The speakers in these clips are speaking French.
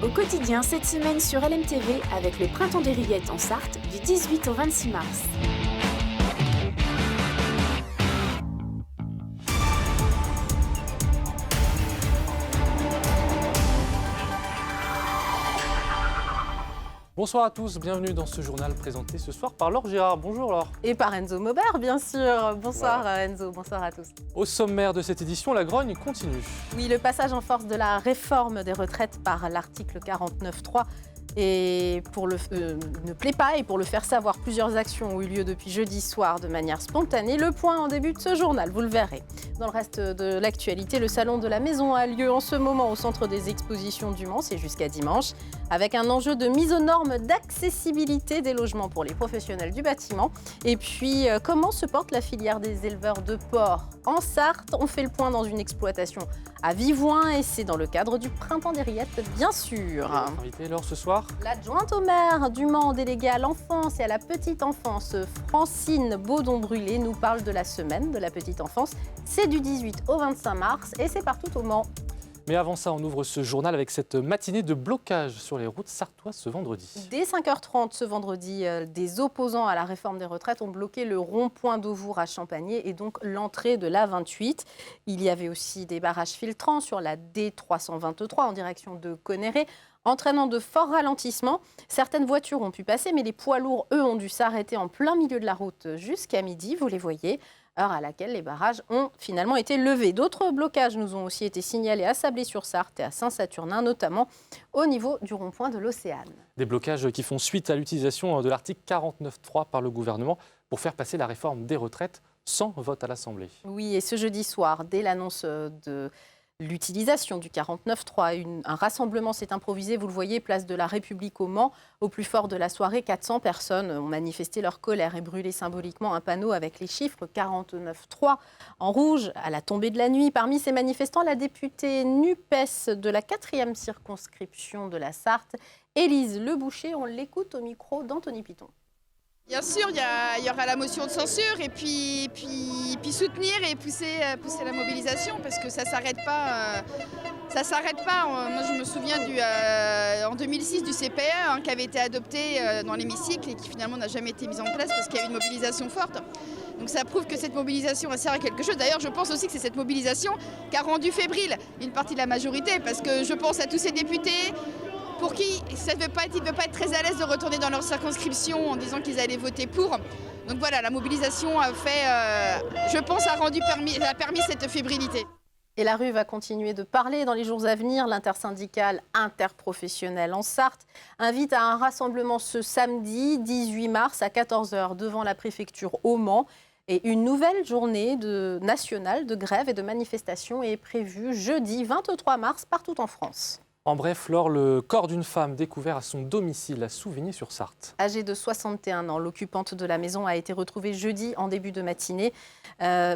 Au quotidien cette semaine sur LMTV avec le Printemps des Rillettes en Sarthe du 18 au 26 mars. Bonsoir à tous, bienvenue dans ce journal présenté ce soir par Laure Gérard. Bonjour Laure. Et par Enzo Maubert, bien sûr. Bonsoir Enzo, bonsoir à tous. Au sommaire de cette édition, la grogne continue. Oui, le passage en force de la réforme des retraites par l'article 49.3 ne plaît pas, et pour le faire savoir, plusieurs actions ont eu lieu depuis jeudi soir de manière spontanée. Le point en début de ce journal, vous le verrez. Dans le reste de l'actualité, le salon de la maison a lieu en ce moment au centre des expositions du Mans, c'est jusqu'à dimanche, avec un enjeu de mise aux normes d'accessibilité des logements pour les professionnels du bâtiment. Et puis, comment se porte la filière des éleveurs de porcs en Sarthe? On fait le point dans une exploitation à Vivoin et c'est dans le cadre du Printemps des Rillettes, bien sûr. Notre invitée Laure ce soir. L'adjointe au maire du Mans, déléguée à l'enfance et à la petite enfance, Francine Baudon-Brulé, nous parle de la semaine de la petite enfance. C'est du 18 au 25 mars et c'est partout au Mans. Mais avant ça, on ouvre ce journal avec cette matinée de blocage sur les routes sartoises ce vendredi. Dès 5h30 ce vendredi, des opposants à la réforme des retraites ont bloqué le rond-point d'Auvour à Champagné et donc l'entrée de l'A28. Il y avait aussi des barrages filtrants sur la D323 en direction de Connerré, entraînant de forts ralentissements. Certaines voitures ont pu passer, mais les poids lourds, eux, ont dû s'arrêter en plein milieu de la route jusqu'à midi, vous les voyez, heure à laquelle les barrages ont finalement été levés. D'autres blocages nous ont aussi été signalés à Sablé-sur-Sarthe et à Saint-Saturnin, notamment au niveau du rond-point de l'Océane. Des blocages qui font suite à l'utilisation de l'article 49.3 par le gouvernement pour faire passer la réforme des retraites sans vote à l'Assemblée. Oui, et ce jeudi soir, dès l'annonce de l'utilisation du 49.3, un rassemblement s'est improvisé, vous le voyez, place de la République au Mans. Au plus fort de la soirée, 400 personnes ont manifesté leur colère et brûlé symboliquement un panneau avec les chiffres 49.3 en rouge à la tombée de la nuit. Parmi ces manifestants, la députée NUPES de la 4e circonscription de la Sarthe, Élise Leboucher. On l'écoute au micro d'Anthony Piton. Bien sûr, il y aura la motion de censure et puis soutenir et pousser la mobilisation parce que ça s'arrête pas. Moi, je me souviens en 2006 du CPE qui avait été adopté dans l'hémicycle et qui finalement n'a jamais été mis en place parce qu'il y a eu une mobilisation forte. Donc ça prouve que cette mobilisation va servir à quelque chose. D'ailleurs, je pense aussi que c'est cette mobilisation qui a rendu fébrile une partie de la majorité parce que je pense à tous ces députés pour qui ça ne veut pas être très à l'aise de retourner dans leur circonscription en disant qu'ils allaient voter pour. Donc voilà, la mobilisation a permis cette fébrilité. Et la rue va continuer de parler dans les jours à venir. L'intersyndicale interprofessionnelle en Sarthe invite à un rassemblement ce samedi 18 mars à 14h devant la préfecture au Mans. Et une nouvelle journée nationale de grève et de manifestation est prévue jeudi 23 mars partout en France. En bref, Laure, le corps d'une femme découvert à son domicile à Souvigny-sur-Sarthe. Âgée de 61 ans, l'occupante de la maison a été retrouvée jeudi en début de matinée.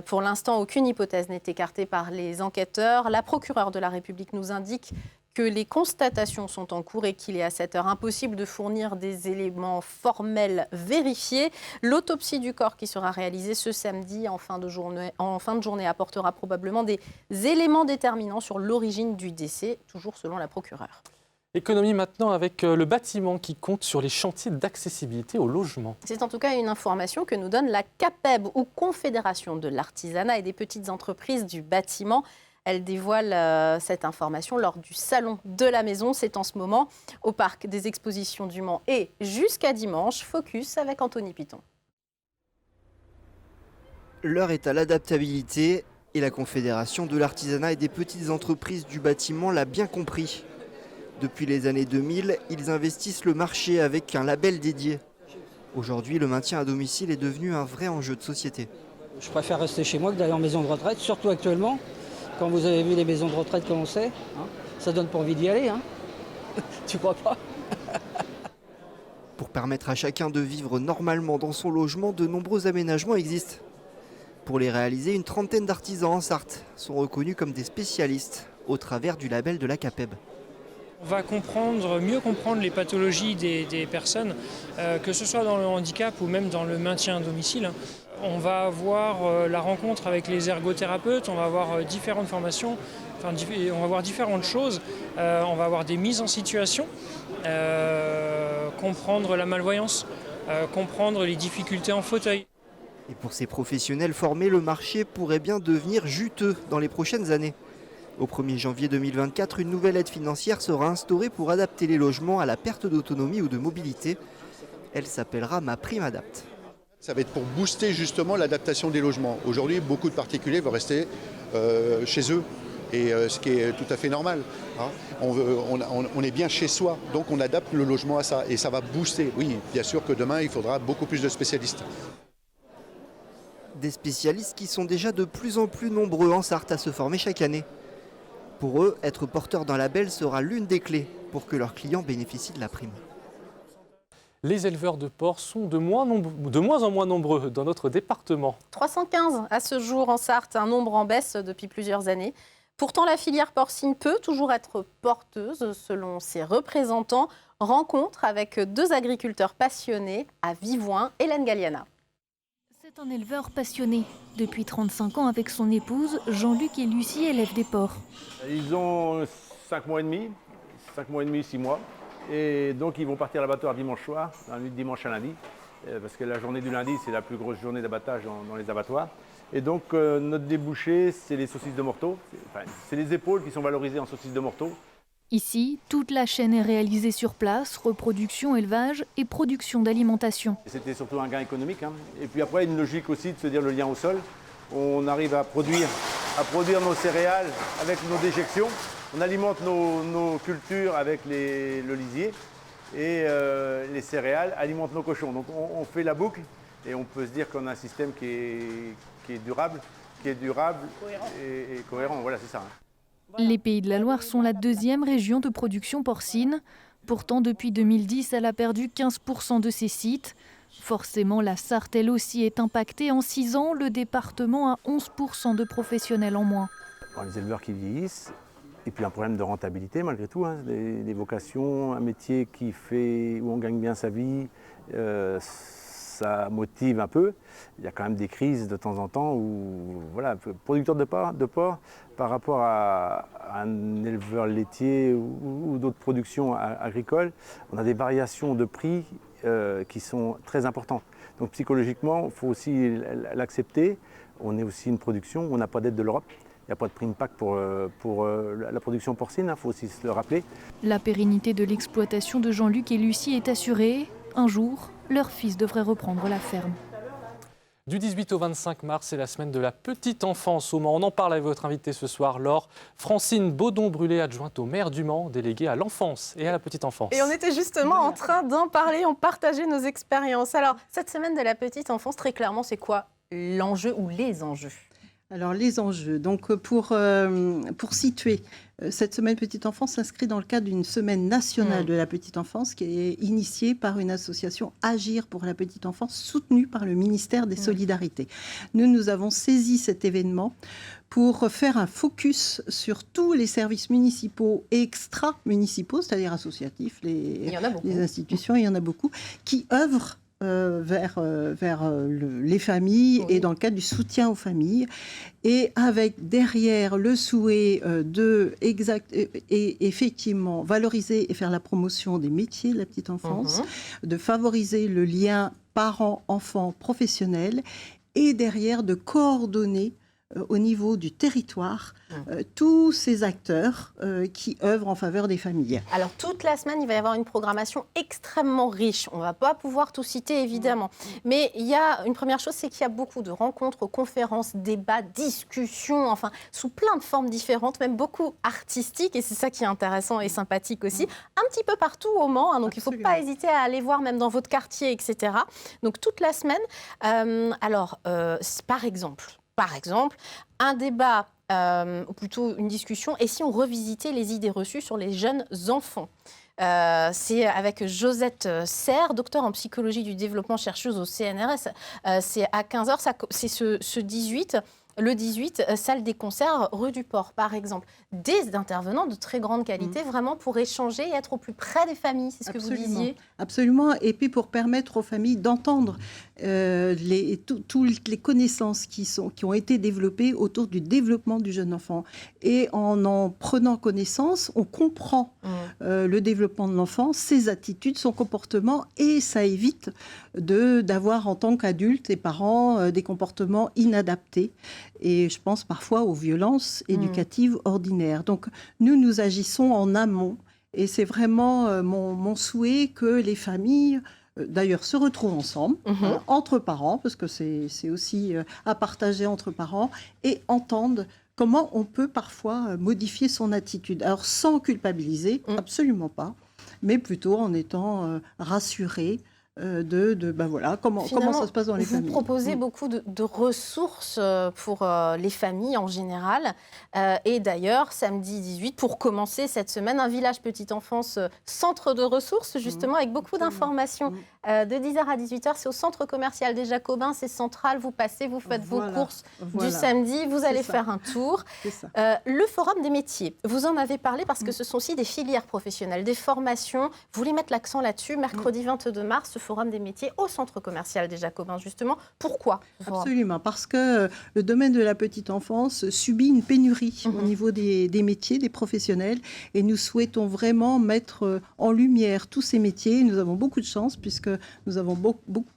Pour l'instant, aucune hypothèse n'est écartée par les enquêteurs. La procureure de la République nous indique que les constatations sont en cours et qu'il est à cette heure impossible de fournir des éléments formels vérifiés. L'autopsie du corps qui sera réalisée ce samedi en fin de journée apportera probablement des éléments déterminants sur l'origine du décès, toujours selon la procureure. Économie maintenant avec le bâtiment qui compte sur les chantiers d'accessibilité au logement. C'est en tout cas une information que nous donne la CAPEB ou Confédération de l'artisanat et des petites entreprises du bâtiment. Elle dévoile cette information lors du Salon de la Maison. C'est en ce moment au Parc des Expositions du Mans et jusqu'à dimanche. Focus avec Anthony Piton. L'heure est à l'adaptabilité et la Confédération de l'artisanat et des petites entreprises du bâtiment l'a bien compris. Depuis les années 2000, ils investissent le marché avec un label dédié. Aujourd'hui, le maintien à domicile est devenu un vrai enjeu de société. Je préfère rester chez moi que d'aller en maison de retraite, surtout actuellement. Quand vous avez vu les maisons de retraite comme on sait, ça donne pas envie d'y aller. Tu crois pas? Pour permettre à chacun de vivre normalement dans son logement, de nombreux aménagements existent. Pour les réaliser, une trentaine d'artisans en Sarthe sont reconnus comme des spécialistes au travers du label de la CAPEB. On va mieux comprendre les pathologies des personnes, que ce soit dans le handicap ou même dans le maintien à domicile. On va avoir la rencontre avec les ergothérapeutes, on va avoir différentes formations on va voir différentes choses. On va avoir des mises en situation, comprendre la malvoyance, comprendre les difficultés en fauteuil. Et pour ces professionnels formés, le marché pourrait bien devenir juteux dans les prochaines années. Au 1er janvier 2024, une nouvelle aide financière sera instaurée pour adapter les logements à la perte d'autonomie ou de mobilité. Elle s'appellera MaPrimeAdapt. Ça va être pour booster justement l'adaptation des logements. Aujourd'hui, beaucoup de particuliers vont rester chez eux, et ce qui est tout à fait normal. Hein. On est bien chez soi, donc on adapte le logement à ça, et ça va booster. Oui, bien sûr que demain, il faudra beaucoup plus de spécialistes. Des spécialistes qui sont déjà de plus en plus nombreux en Sarthe à se former chaque année. Pour eux, être porteur d'un label sera l'une des clés pour que leurs clients bénéficient de la prime. Les éleveurs de porcs sont de moins en moins nombreux dans notre département. 315 à ce jour en Sarthe, un nombre en baisse depuis plusieurs années. Pourtant, la filière porcine peut toujours être porteuse, selon ses représentants. Rencontre avec deux agriculteurs passionnés à Vivoin, Hélène Galliana. C'est un éleveur passionné. Depuis 35 ans, avec son épouse, Jean-Luc et Lucie élèvent des porcs. Ils ont 5 mois et demi, 6 mois. Et donc ils vont partir à l'abattoir dimanche soir, dans la nuit de dimanche à lundi, parce que la journée du lundi, c'est la plus grosse journée d'abattage dans les abattoirs. Et donc notre débouché, c'est les saucisses de morteau. C'est les épaules qui sont valorisées en saucisses de morteau. Ici, toute la chaîne est réalisée sur place, reproduction, élevage et production d'alimentation. C'était surtout un gain économique. Hein. Et puis après, une logique aussi de se dire le lien au sol. On arrive à produire nos céréales avec nos déjections. On alimente nos cultures avec le lisier. Et les céréales alimentent nos cochons. Donc on fait la boucle et on peut se dire qu'on a un système qui est durable et cohérent. Voilà, c'est ça. Hein. Les Pays de la Loire sont la deuxième région de production porcine. Pourtant, depuis 2010, elle a perdu 15% de ses sites. Forcément, la Sarthe, elle aussi, est impactée. En 6 ans, le département a 11% de professionnels en moins. Les éleveurs qui vieillissent, et puis un problème de rentabilité malgré tout. Hein. Des vocations, un métier où on gagne bien sa vie, ça motive un peu. Il y a quand même des crises de temps en temps où, voilà, producteur de porc par rapport à un éleveur laitier ou d'autres productions agricoles, on a des variations de prix qui sont très importantes. Donc psychologiquement, il faut aussi l'accepter. On est aussi une production où on n'a pas d'aide de l'Europe. Il n'y a pas de prime PAC pour la production porcine, il faut aussi se le rappeler. La pérennité de l'exploitation de Jean-Luc et Lucie est assurée. Un jour, leur fils devrait reprendre la ferme. Du 18 au 25 mars, c'est la semaine de la petite enfance au Mans. On en parle avec votre invitée ce soir, Laure Francine Baudon-Brulé, adjointe au maire du Mans, déléguée à l'enfance et à la petite enfance. Et on était justement en train d'en parler, on partageait nos expériences. Alors, cette semaine de la petite enfance, très clairement, c'est quoi l'enjeu ou les enjeux ? Alors, les enjeux. Donc, pour situer, cette semaine petite enfance s'inscrit dans le cadre d'une semaine nationale de la petite enfance qui est initiée par une association Agir pour la petite enfance, soutenue par le ministère des Solidarités. Nous avons saisi cet événement pour faire un focus sur tous les services municipaux et extra-municipaux, c'est-à-dire associatifs, les institutions, il y en a beaucoup, qui œuvrent vers les familles et dans le cadre du soutien aux familles, et avec derrière le souhait et effectivement valoriser et faire la promotion des métiers de la petite enfance, de favoriser le lien parents-enfants professionnel, et derrière de coordonner au niveau du territoire tous ces acteurs qui œuvrent en faveur des familles. Alors toute la semaine, il va y avoir une programmation extrêmement riche. On ne va pas pouvoir tout citer évidemment. Mais il y a une première chose, c'est qu'il y a beaucoup de rencontres, conférences, débats, discussions, enfin sous plein de formes différentes, même beaucoup artistiques. Et c'est ça qui est intéressant et sympathique aussi. Un petit peu partout au Mans. Hein, donc il ne faut pas hésiter à aller voir même dans votre quartier, etc. Donc toute la semaine. Par exemple, un débat, ou plutôt une discussion, et si on revisitait les idées reçues sur les jeunes enfants ? C'est avec Josette Serre, docteur en psychologie du développement, chercheuse au CNRS. C'est à 15h, c'est ce 18. Le 18, salle des concerts, rue du Port, par exemple. Des intervenants de très grande qualité, vraiment pour échanger et être au plus près des familles, c'est ce que vous disiez. Absolument, et puis pour permettre aux familles d'entendre toutes les connaissances qui ont été développées autour du développement du jeune enfant. Et en prenant connaissance, on comprend le développement de l'enfant, ses attitudes, son comportement, et ça évite d'avoir en tant qu'adultes et parents des comportements inadaptés. Et je pense parfois aux violences éducatives ordinaires. Donc nous agissons en amont. Et c'est vraiment mon souhait que les familles, d'ailleurs, se retrouvent ensemble, entre parents, parce que c'est aussi à partager entre parents, et entendent comment on peut parfois modifier son attitude. Alors, sans culpabiliser, absolument pas, mais plutôt en étant rassuré voilà, comment ça se passe dans les familles. Vous proposez beaucoup de ressources pour les familles en général. Et d'ailleurs, samedi 18, pour commencer cette semaine, un village petite enfance, centre de ressources, justement, avec beaucoup d'informations. De 10h à 18h, c'est au centre commercial des Jacobins, c'est central, vous passez, vous faites vos courses du samedi, vous allez faire un tour. Le forum des métiers, vous en avez parlé parce que ce sont aussi des filières professionnelles, des formations. Vous voulez mettre l'accent là-dessus, mercredi 22 mars, ce forum des métiers au centre commercial des Jacobins, justement. Pourquoi ? Absolument, parce que le domaine de la petite enfance subit une pénurie au niveau des métiers, des professionnels, et nous souhaitons vraiment mettre en lumière tous ces métiers. Nous avons beaucoup de chance puisque nous avons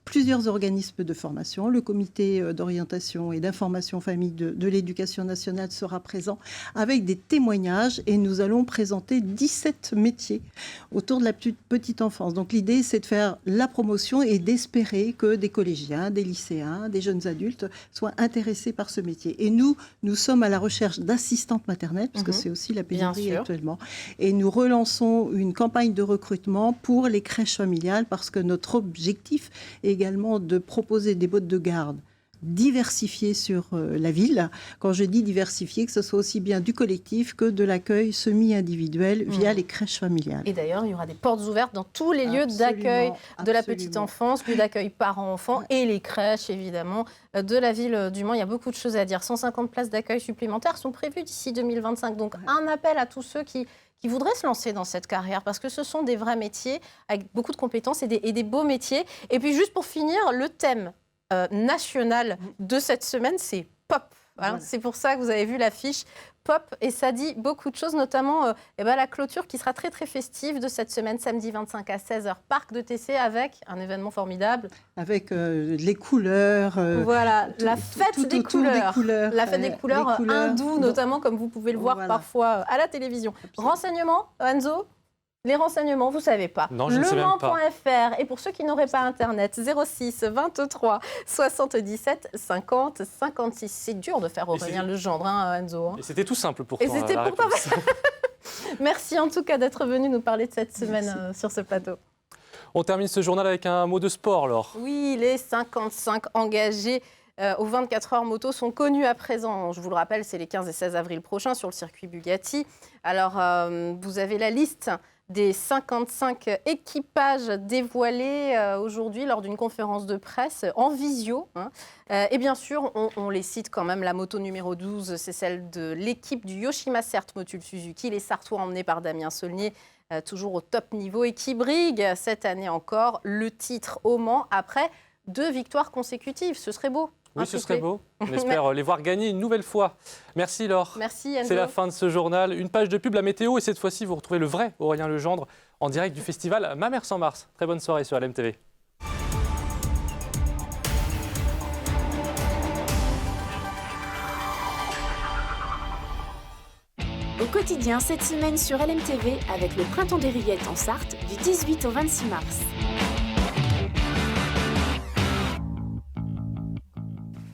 plusieurs organismes de formation. Le comité d'orientation et d'information famille de l'éducation nationale sera présent avec des témoignages, et nous allons présenter 17 métiers autour de la petite enfance. Donc l'idée, c'est de faire la promotion et d'espérer que des collégiens, des lycéens, des jeunes adultes soient intéressés par ce métier. Et nous sommes à la recherche d'assistantes maternelles, parce que c'est aussi la pénurie actuellement. Et nous relançons une campagne de recrutement pour les crèches familiales, parce que notre objectif est également de proposer des boîtes de garde diversifiées sur la ville. Quand je dis diversifiées, que ce soit aussi bien du collectif que de l'accueil semi-individuel via les crèches familiales. Et d'ailleurs, il y aura des portes ouvertes dans tous les lieux d'accueil de la petite enfance, lieux d'accueil parents-enfants et les crèches, évidemment, de la ville du Mans. Il y a beaucoup de choses à dire. 150 places d'accueil supplémentaires sont prévues d'ici 2025. Donc, un appel à tous ceux qui voudraient se lancer dans cette carrière, parce que ce sont des vrais métiers avec beaucoup de compétences et des beaux métiers. Et puis, juste pour finir, le thème national de cette semaine, c'est pop. Voilà. C'est pour ça que vous avez vu l'affiche pop, et ça dit beaucoup de choses, notamment la clôture qui sera très très festive de cette semaine, samedi 25 à 16h, Parc de TC, avec un événement formidable. Avec les couleurs. Voilà, la fête des couleurs. La fête des couleurs hindoues, notamment, comme vous pouvez le voir parfois à la télévision. Absolument. Renseignements, Enzo ? Les renseignements, vous ne savez pas. Non, je ne sais même pas. LeMans.fr. Et pour ceux qui n'auraient pas Internet, 06 23 77 50 56. C'est dur de faire Aurélien Legendre, Enzo. Et c'était tout simple pourtant. Et c'était pourtant. Merci en tout cas d'être venu nous parler de cette semaine sur ce plateau. On termine ce journal avec un mot de sport, Laure. Oui, les 55 engagés aux 24 heures moto sont connus à présent. Je vous le rappelle, c'est les 15 et 16 avril prochains sur le circuit Bugatti. Alors, vous avez la liste des 55 équipages dévoilés aujourd'hui lors d'une conférence de presse en visio. Et bien sûr, on les cite quand même. La moto numéro 12, c'est celle de l'équipe du Yoshima Cert Motul Suzuki. Les Sartois emmenés par Damien Saulnier, toujours au top niveau, et qui briguent cette année encore le titre au Mans après 2 victoires consécutives. Ce serait beau. Oui, ce serait beau. On espère les voir gagner une nouvelle fois. Merci Laure. Merci Enzo. C'est la fin de ce journal. Une page de pub, la météo, et cette fois-ci, vous retrouvez le vrai Aurélien Legendre en direct du festival Ma Mère sans Mars. Très bonne soirée sur LMTV. Au quotidien cette semaine sur LMTV avec le Printemps des Rillettes en Sarthe du 18 au 26 mars.